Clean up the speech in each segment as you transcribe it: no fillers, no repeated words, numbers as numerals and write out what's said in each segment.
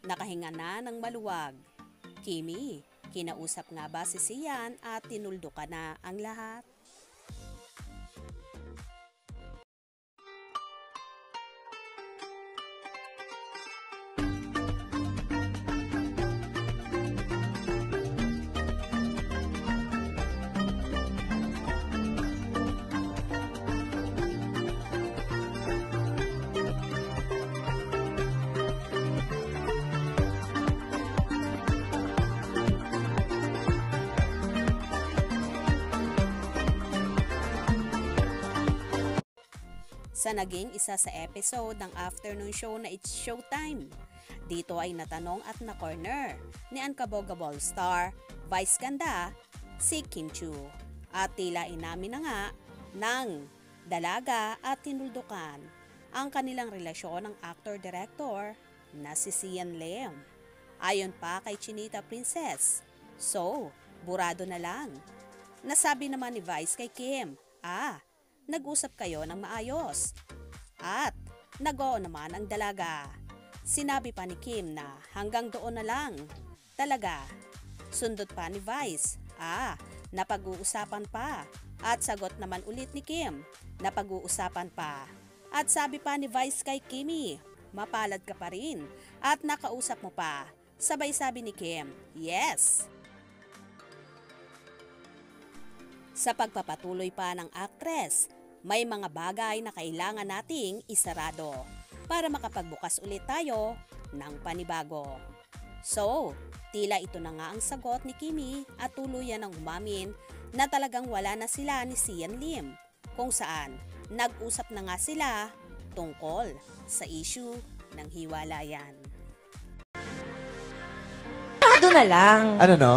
nakahinga na ng maluwag. Kimi, kinausap nga ba si Sian at tinuldo ka na ang lahat? Sa naging isa sa episode ng afternoon show na It's Showtime. Dito ay natanong at na-corner ni Unbogable Star, Vice Ganda, si Kim Chiu. At tila inamin na nga ng dalaga at tinuldukan ang kanilang relasyon ng actor-director na si Sian Lim. Ayon pa kay Chinita Princess, so, burado na lang. Nasabi naman ni Vice kay Kim, nag-usap kayo ng maayos. At nag-oo naman ang dalaga. Sinabi pa ni Kim na hanggang doon na lang. Talaga. Sundot pa ni Vice, napag-uusapan pa. At sagot naman ulit ni Kim, napag-uusapan pa. At sabi pa ni Vice kay Kimi, mapalad ka pa rin. At nakausap mo pa. Sabay sabi ni Kim, yes. Sa pagpapatuloy pa ng actress, may mga bagay na kailangan nating isarado para makapagbukas ulit tayo ng panibago. So, tila ito na nga ang sagot ni Kimi at tuluyan ng umamin na talagang wala na sila ni Sian Lim, kung saan nag-usap na nga sila tungkol sa issue ng hiwalayan. Doon na lang. Ano no?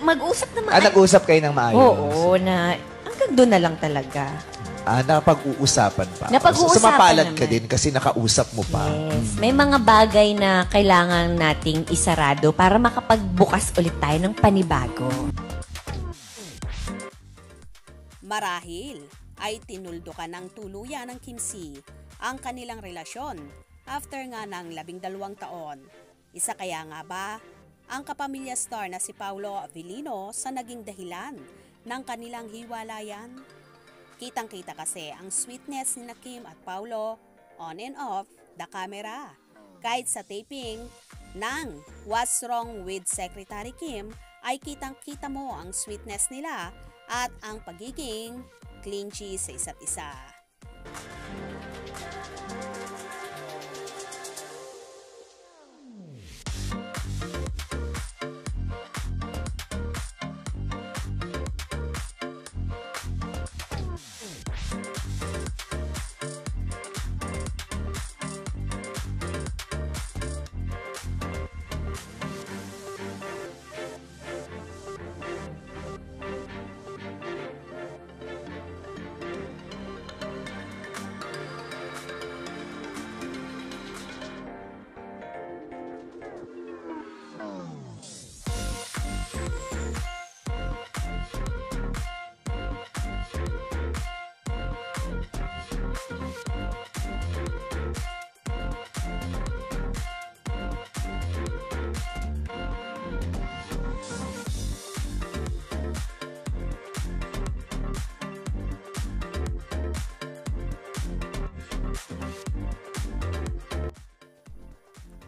Mag-usap naman. Nag-usap kayo ng maayos? Oo, hanggang doon na lang talaga. Napag-uusapan pa. Napag-uusapan Sumapalad ka naman. din kasi nakausap mo pa. Yes. May mga bagay na kailangan nating isarado para makapagbukas ulit tayo ng panibago. Marahil ay tinuldo ka ng tuluyan ng Kim Si ang kanilang relasyon after nga ng 12 taon. Isa kaya nga ba ang kapamilya star na si Paolo Avellino sa naging dahilan ng kanilang hiwalayan? Kitang-kita kasi ang sweetness ni Kim at Paolo on and off the camera. Kahit sa taping ng What's Wrong with Secretary Kim ay kitang-kita mo ang sweetness nila at ang pagiging clingy sa isa't isa.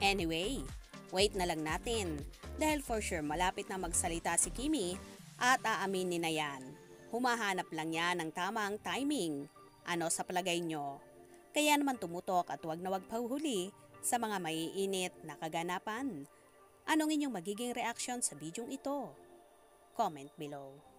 Anyway, wait na lang natin dahil for sure malapit na magsalita si Kimi at aaminin na yan. Humahanap lang yan ng tamang timing. Ano sa palagay nyo? Kaya naman tumutok at huwag na huwag pahuhuli sa mga maiinit na kaganapan. Anong inyong magiging reaction sa bidyong ito? Comment below.